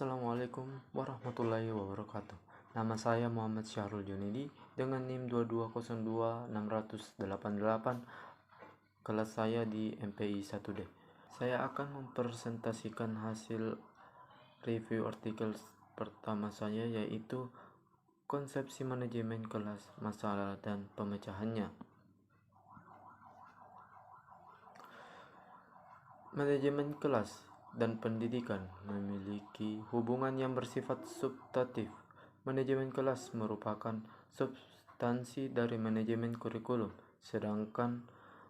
Assalamualaikum warahmatullahi wabarakatuh. Nama saya Muhammad Syahrul Junidi dengan NIM 2202688. Kelas saya di MPI 1D. Saya akan mempresentasikan hasil review artikel pertama saya, yaitu konsepsi manajemen kelas, masalah dan pemecahannya. Manajemen kelas dan pendidikan memiliki hubungan yang bersifat substantif. Manajemen kelas merupakan substansi dari manajemen kurikulum, sedangkan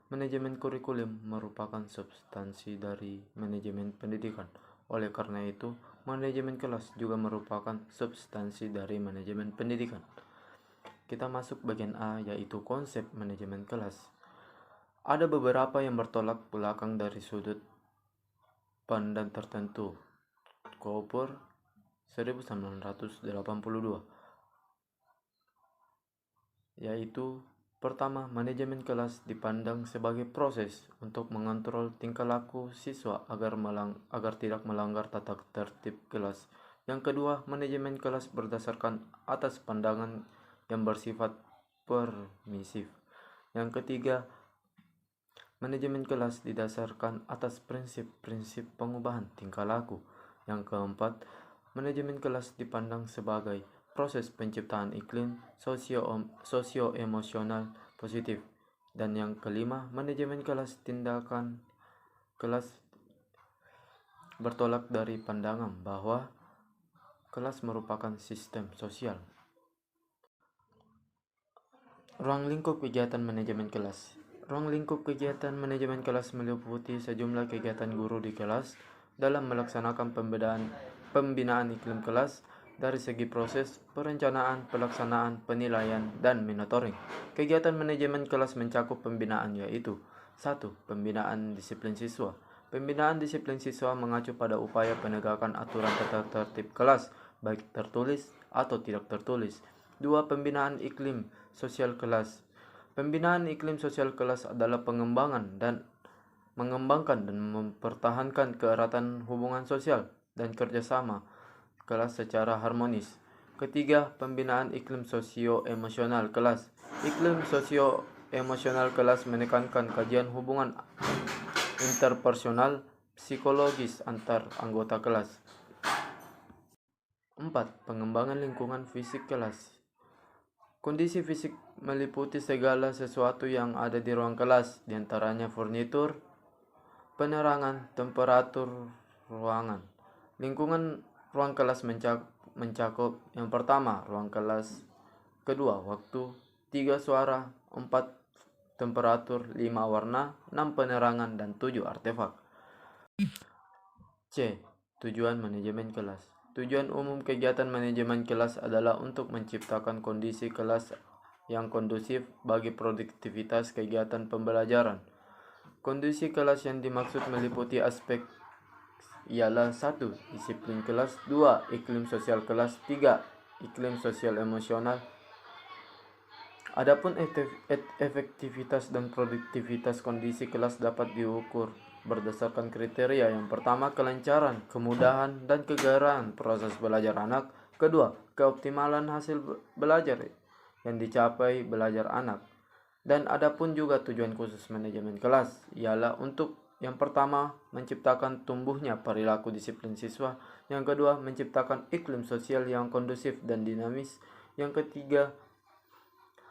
manajemen kurikulum merupakan substansi dari manajemen pendidikan. Oleh karena itu, manajemen kelas juga merupakan substansi dari manajemen pendidikan. Kita masuk bagian A, yaitu konsep manajemen kelas. Ada beberapa yang bertolak belakang dari sudut pandang tertentu. Cooper 1982, yaitu pertama, manajemen kelas dipandang sebagai proses untuk mengontrol tingkah laku siswa agar tidak melanggar tata tertib kelas. Yang kedua, manajemen kelas berdasarkan atas pandangan yang bersifat permisif. Yang ketiga, manajemen kelas didasarkan atas prinsip-prinsip pengubahan tingkah laku. Yang keempat, manajemen kelas dipandang sebagai proses penciptaan iklim sosio-emosional positif. Dan yang kelima, manajemen kelas tindakan kelas bertolak dari pandangan bahwa kelas merupakan sistem sosial. Ruang lingkup kegiatan manajemen kelas. Ruang lingkup kegiatan manajemen kelas meliputi sejumlah kegiatan guru di kelas dalam melaksanakan pembinaan iklim kelas dari segi proses, perencanaan, pelaksanaan, penilaian, dan monitoring. Kegiatan manajemen kelas mencakup pembinaan, yaitu 1. Pembinaan disiplin siswa. Pembinaan disiplin siswa mengacu pada upaya penegakan aturan tata tertib kelas, baik tertulis atau tidak tertulis. 2. Pembinaan iklim sosial kelas. Pembinaan iklim sosial kelas adalah mengembangkan dan mempertahankan keeratan hubungan sosial dan kerjasama kelas secara harmonis. Ketiga, pembinaan iklim sosio-emosional kelas. Iklim sosio-emosional kelas menekankan kajian hubungan interpersonal psikologis antar anggota kelas. 4. Pengembangan lingkungan fisik kelas. Kondisi fisik meliputi segala sesuatu yang ada di ruang kelas, diantaranya furnitur, penerangan, temperatur ruangan. Lingkungan ruang kelas mencakup yang pertama, ruang kelas; kedua, waktu; 3, suara; 4, temperatur; 5, warna; 6, penerangan; dan 7, artefak. C. Tujuan manajemen kelas. Tujuan umum kegiatan manajemen kelas adalah untuk menciptakan kondisi kelas yang kondusif bagi produktivitas kegiatan pembelajaran. Kondisi kelas yang dimaksud meliputi aspek ialah 1. Disiplin kelas; 2. Iklim sosial kelas; 3. Iklim sosial emosional. Adapun efektivitas dan produktivitas kondisi kelas dapat diukur berdasarkan kriteria. Yang pertama, kelancaran, kemudahan, dan kegerahan proses belajar anak. Kedua, keoptimalan hasil belajar yang dicapai belajar anak. Dan adapun juga tujuan khusus manajemen kelas ialah untuk yang pertama, menciptakan tumbuhnya perilaku disiplin siswa. Yang kedua, menciptakan iklim sosial yang kondusif dan dinamis. Yang ketiga,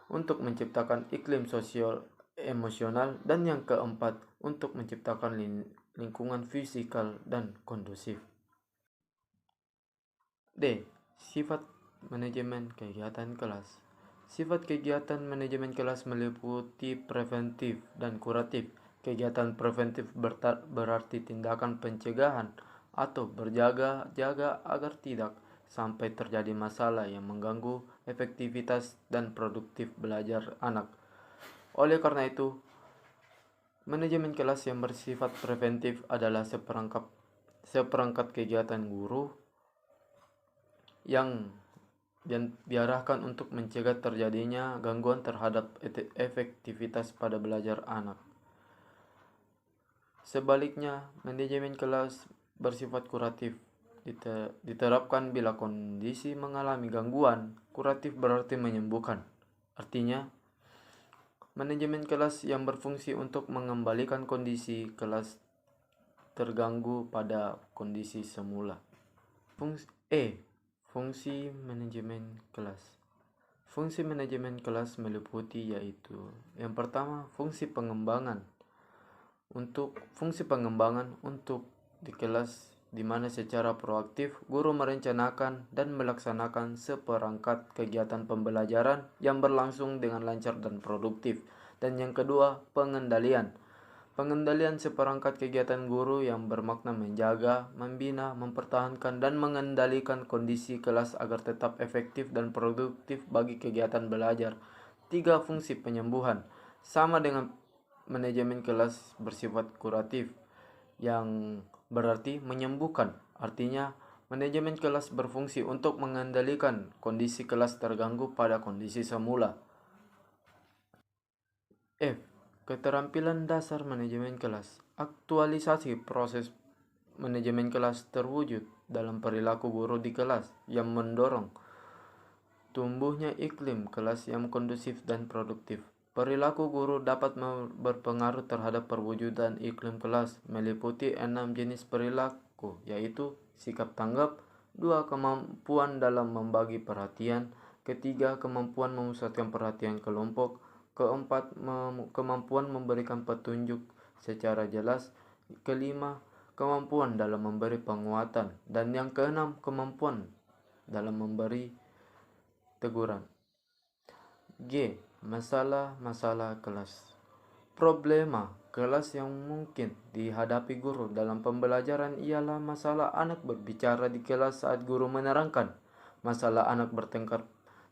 untuk menciptakan iklim sosial emosional. Dan yang keempat, untuk menciptakan lingkungan fisikal dan kondusif. D. Sifat manajemen kegiatan kelas. Sifat kegiatan manajemen kelas meliputi preventif dan kuratif. Kegiatan preventif berarti tindakan pencegahan atau berjaga-jaga agar tidak sampai terjadi masalah yang mengganggu efektivitas dan produktif belajar anak. Oleh karena itu, manajemen kelas yang bersifat preventif adalah seperangkat kegiatan guru yang diarahkan untuk mencegah terjadinya gangguan terhadap efektivitas pada belajar anak. Sebaliknya, manajemen kelas bersifat kuratif diterapkan bila kondisi mengalami gangguan. Kuratif berarti menyembuhkan. Artinya, manajemen kelas yang berfungsi untuk mengembalikan kondisi kelas terganggu pada kondisi semula. Fungsi manajemen kelas. Fungsi manajemen kelas meliputi yaitu yang pertama, fungsi pengembangan. Fungsi pengembangan untuk di kelas di mana secara proaktif guru merencanakan dan melaksanakan seperangkat kegiatan pembelajaran yang berlangsung dengan lancar dan produktif. Dan yang kedua, pengendalian. Pengendalian seperangkat kegiatan guru yang bermakna menjaga, membina, mempertahankan, dan mengendalikan kondisi kelas agar tetap efektif dan produktif bagi kegiatan belajar. 3. Fungsi penyembuhan. Sama dengan manajemen kelas bersifat kuratif, yang berarti menyembuhkan. Artinya, manajemen kelas berfungsi untuk mengendalikan kondisi kelas terganggu pada kondisi semula. F. Keterampilan dasar manajemen kelas. Aktualisasi proses manajemen kelas terwujud dalam perilaku guru di kelas yang mendorong tumbuhnya iklim kelas yang kondusif dan produktif. Perilaku guru dapat berpengaruh terhadap perwujudan iklim kelas, meliputi 6 jenis perilaku, yaitu sikap tanggap, 2. Kemampuan dalam membagi perhatian, 3. Kemampuan memusatkan perhatian kelompok, 4. Kemampuan memberikan petunjuk secara jelas, 5. Kemampuan dalam memberi penguatan, dan yang ke-6, kemampuan dalam memberi teguran. G. Masalah-masalah kelas. Problema kelas yang mungkin dihadapi guru dalam pembelajaran ialah masalah anak berbicara di kelas saat guru menerangkan, masalah anak bertengkar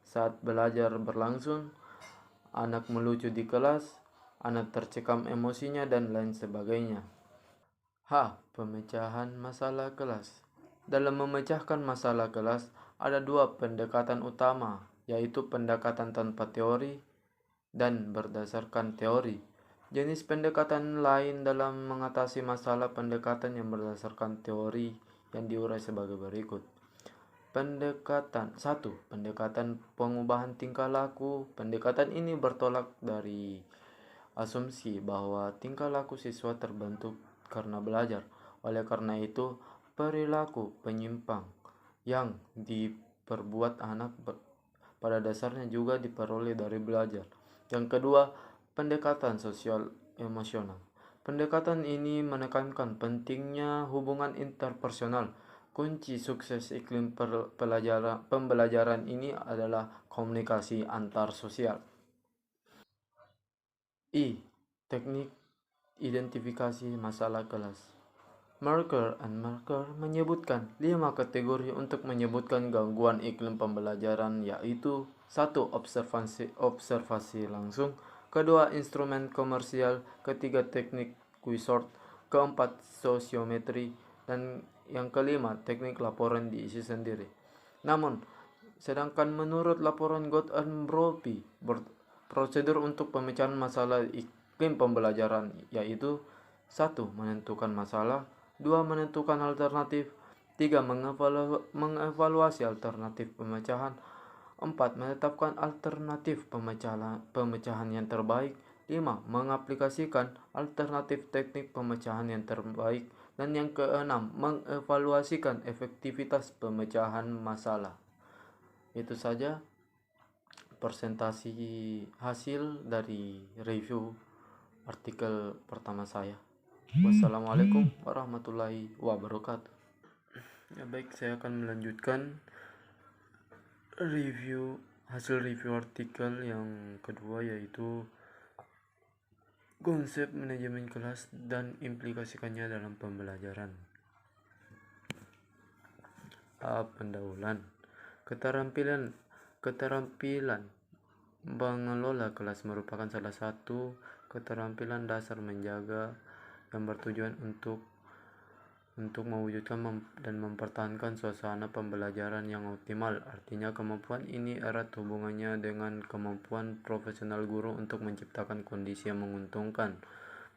saat belajar berlangsung, anak melucu di kelas, anak tercekam emosinya, dan lain sebagainya. H. Pemecahan masalah kelas. Dalam memecahkan masalah kelas, ada 2 pendekatan utama, yaitu pendekatan tanpa teori dan berdasarkan teori. Jenis pendekatan lain dalam mengatasi masalah pendekatan yang berdasarkan teori yang diurai sebagai berikut. Pendekatan 1. Pendekatan pengubahan tingkah laku. Pendekatan ini bertolak dari asumsi bahwa tingkah laku siswa terbentuk karena belajar. Oleh karena itu, perilaku penyimpang yang diperbuat anak pada dasarnya juga diperoleh dari belajar. Yang kedua, pendekatan sosial emosional. Pendekatan ini menekankan pentingnya hubungan interpersonal. Kunci sukses iklim pembelajaran ini adalah komunikasi antar sosial. I. Teknik identifikasi masalah kelas. Merker menyebutkan 5 kategori untuk menyebutkan gangguan iklim pembelajaran, yaitu 1. Observasi langsung, 2. Instrumen komersial, 3. Teknik Quizort, 4. Sosiometri, dan yang kelima teknik laporan diisi sendiri. Namun, sedangkan menurut laporan Gottman-Brophy, prosedur untuk pemecahan masalah iklim pembelajaran yaitu 1. Menentukan masalah, 2. Menentukan alternatif, 3. Mengevaluasi alternatif pemecahan, 4. Menetapkan alternatif pemecahan yang terbaik, 5. Mengaplikasikan alternatif teknik pemecahan yang terbaik, dan yang ke-6, mengevaluasikan efektivitas pemecahan masalah. Itu saja presentasi hasil dari review artikel pertama saya. Wassalamualaikum warahmatullahi wabarakatuh. Ya baik, saya akan melanjutkan hasil review artikel yang kedua, yaitu konsep manajemen kelas dan implikasikannya dalam pembelajaran. A. Pendahuluan. Keterampilan mengelola kelas merupakan salah satu keterampilan dasar menjaga yang bertujuan untuk mewujudkan dan mempertahankan suasana pembelajaran yang optimal. Artinya, kemampuan ini erat hubungannya dengan kemampuan profesional guru untuk menciptakan kondisi yang menguntungkan,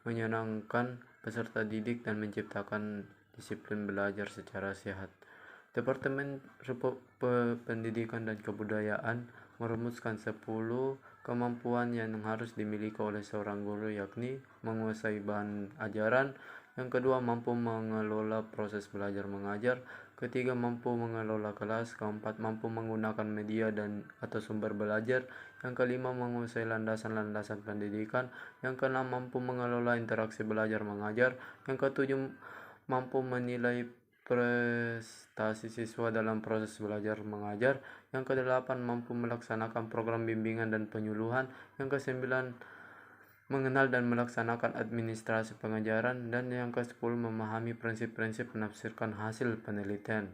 menyenangkan peserta didik, dan menciptakan disiplin belajar secara sehat. Departemen Pendidikan dan Kebudayaan merumuskan 10 kemampuan yang harus dimiliki oleh seorang guru, yakni menguasai bahan ajaran, yang kedua mampu mengelola proses belajar mengajar, ketiga mampu mengelola kelas, keempat mampu menggunakan media dan atau sumber belajar, yang kelima menguasai landasan-landasan pendidikan, yang keenam mampu mengelola interaksi belajar mengajar, yang ketujuh mampu menilai prestasi siswa dalam proses belajar mengajar, yang kedelapan mampu melaksanakan program bimbingan dan penyuluhan, yang kesembilan mengenal dan melaksanakan administrasi pengajaran, dan yang ke-10 memahami prinsip-prinsip menafsirkan hasil penelitian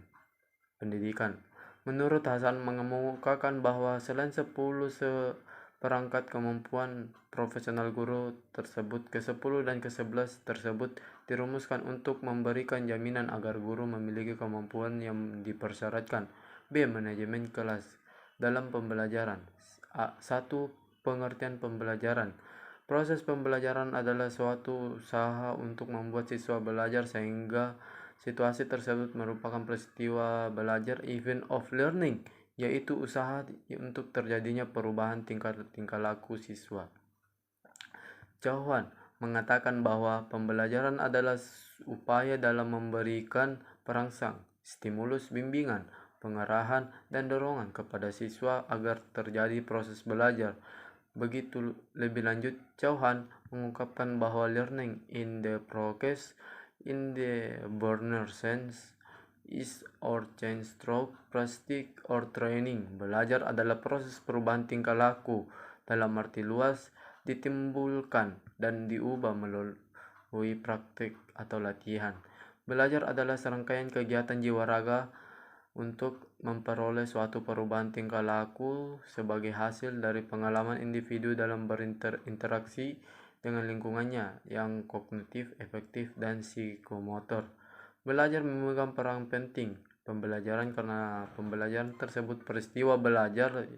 pendidikan. Menurut Hasan mengemukakan bahwa selain 10 seperangkat kemampuan profesional guru tersebut, ke-10 dan ke-11 tersebut dirumuskan untuk memberikan jaminan agar guru memiliki kemampuan yang dipersyaratkan. B. Manajemen kelas dalam pembelajaran. 1. Pengertian pembelajaran. Proses pembelajaran adalah suatu usaha untuk membuat siswa belajar sehingga situasi tersebut merupakan peristiwa belajar, event of learning, yaitu usaha untuk terjadinya perubahan tingkah laku siswa. Chauhan mengatakan bahwa pembelajaran adalah upaya dalam memberikan perangsang, stimulus, bimbingan, pengarahan, dan dorongan kepada siswa agar terjadi proses belajar. Begitu lebih lanjut, Chauhan mengungkapkan bahwa learning in the process, in the Berner sense, is or change through practice or training. Belajar adalah proses perubahan tingkah laku dalam arti luas, ditimbulkan dan diubah melalui praktik atau latihan. Belajar adalah serangkaian kegiatan jiwa raga untuk memperoleh suatu perubahan tingkah laku sebagai hasil dari pengalaman individu dalam berinteraksi dengan lingkungannya yang kognitif, efektif, dan psikomotor. Belajar memegang peran penting pembelajaran karena pembelajaran tersebut peristiwa belajar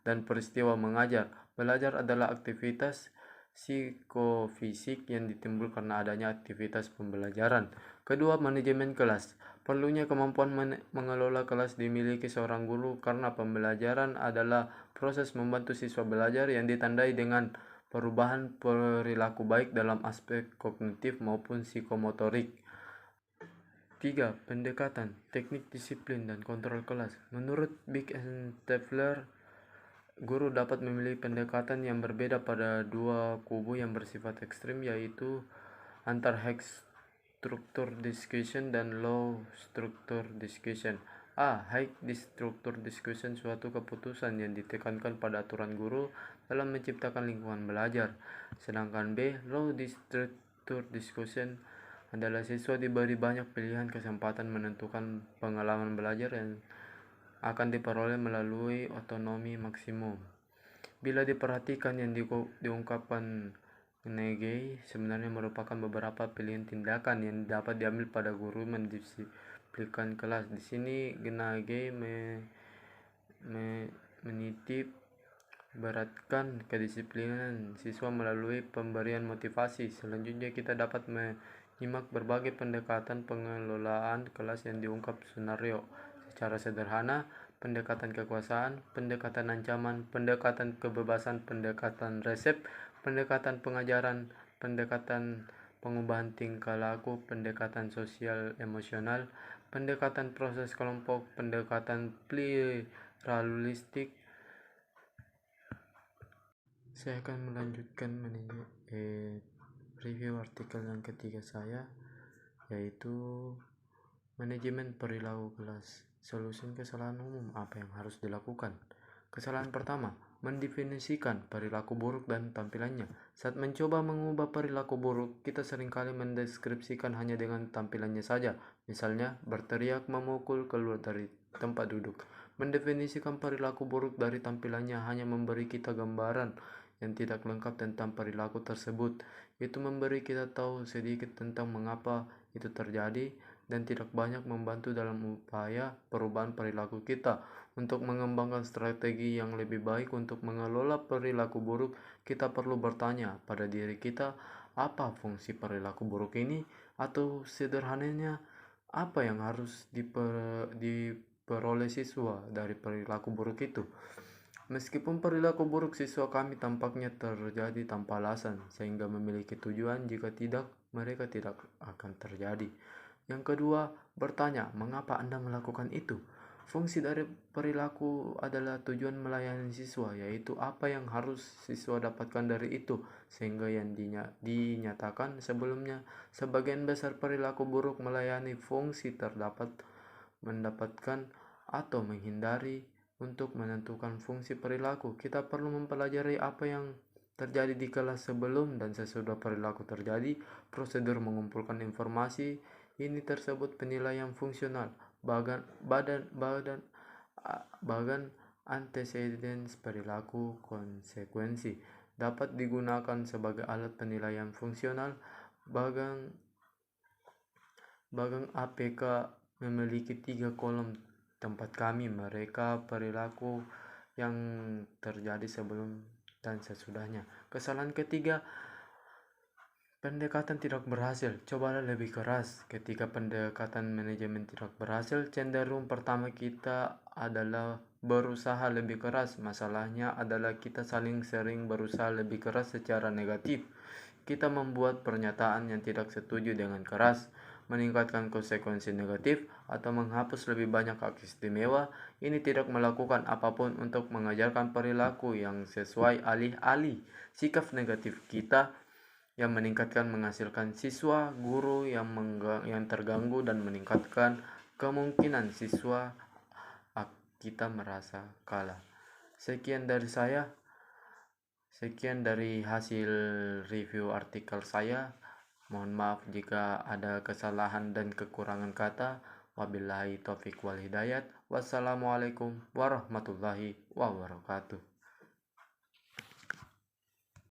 dan peristiwa mengajar. Belajar adalah aktivitas psikofisik yang ditimbulkan karena adanya aktivitas pembelajaran. Kedua, manajemen kelas. Perlunya kemampuan mengelola kelas dimiliki seorang guru karena pembelajaran adalah proses membantu siswa belajar yang ditandai dengan perubahan perilaku baik dalam aspek kognitif maupun psikomotorik. 3. Pendekatan, teknik disiplin dan kontrol kelas. Menurut Big and Tefler, guru dapat memilih pendekatan yang berbeda pada dua kubu yang bersifat ekstrim, yaitu antar high structure discussion dan low structure discussion. A. High structure discussion, suatu keputusan yang ditekankan pada aturan guru dalam menciptakan lingkungan belajar. Sedangkan B. Low structure discussion adalah siswa diberi banyak pilihan kesempatan menentukan pengalaman belajar yang akan diperoleh melalui otonomi maksimum. Bila diperhatikan yang diungkapkan Nege sebenarnya merupakan beberapa pilihan tindakan yang dapat diambil pada guru mendisiplinkan kelas. Di sini Nege menitip beratkan kedisiplinan siswa melalui pemberian motivasi. Selanjutnya kita dapat menyimak berbagai pendekatan pengelolaan kelas yang diungkap Sunario. Secara sederhana, pendekatan kekuasaan, pendekatan ancaman, pendekatan kebebasan, pendekatan resep, pendekatan pengajaran, pendekatan pengubahan tingkah laku, pendekatan sosial emosional, pendekatan proses kelompok, pendekatan pluralistik. Saya akan melanjutkan review artikel yang ketiga saya, yaitu manajemen perilaku kelas. Solusi kesalahan umum, apa yang harus dilakukan? Kesalahan pertama, mendefinisikan perilaku buruk dan tampilannya. Saat mencoba mengubah perilaku buruk, kita seringkali mendeskripsikan hanya dengan tampilannya saja. Misalnya, berteriak, memukul, keluar dari tempat duduk. Mendefinisikan perilaku buruk dari tampilannya hanya memberi kita gambaran yang tidak lengkap tentang perilaku tersebut. Itu memberi kita tahu sedikit tentang mengapa itu terjadi dan tidak banyak membantu dalam upaya perubahan perilaku kita. Untuk mengembangkan strategi yang lebih baik untuk mengelola perilaku buruk, kita perlu bertanya pada diri kita, apa fungsi perilaku buruk ini? Atau sederhananya, Apa yang harus diperoleh siswa dari perilaku buruk itu? Meskipun perilaku buruk siswa kami tampaknya terjadi tanpa alasan, sehingga memiliki tujuan, jika tidak, mereka tidak akan terjadi. Yang kedua, bertanya, mengapa Anda melakukan itu? Fungsi dari perilaku adalah tujuan melayani siswa, yaitu apa yang harus siswa dapatkan dari itu, sehingga yang dinyatakan sebelumnya. Sebagian besar perilaku buruk melayani fungsi terdapat mendapatkan atau menghindari. Untuk menentukan fungsi perilaku, kita perlu mempelajari apa yang terjadi di kelas sebelum dan sesudah perilaku terjadi. Prosedur mengumpulkan informasi ini tersebut penilaian fungsional. Bagan antecedents perilaku konsekuensi dapat digunakan sebagai alat penilaian fungsional. Bagan APK memiliki 3 kolom tempat kami mereka perilaku yang terjadi sebelum dan sesudahnya. Kesalahan ketiga, pendekatan tidak berhasil. Cobalah lebih keras. Ketika pendekatan manajemen tidak berhasil, cenderung pertama kita adalah berusaha lebih keras. Masalahnya adalah kita saling sering berusaha lebih keras secara negatif. Kita membuat pernyataan yang tidak setuju dengan keras, meningkatkan konsekuensi negatif, atau menghapus lebih banyak hak istimewa. Ini tidak melakukan apapun untuk mengajarkan perilaku yang sesuai, alih-alih sikap negatif kita yang meningkatkan menghasilkan siswa, guru yang terganggu dan meningkatkan kemungkinan siswa kita merasa kalah. Sekian dari saya. Sekian dari hasil review artikel saya. Mohon maaf jika ada kesalahan dan kekurangan kata. Wabillahi taufiq wal hidayat. Wassalamualaikum warahmatullahi wabarakatuh.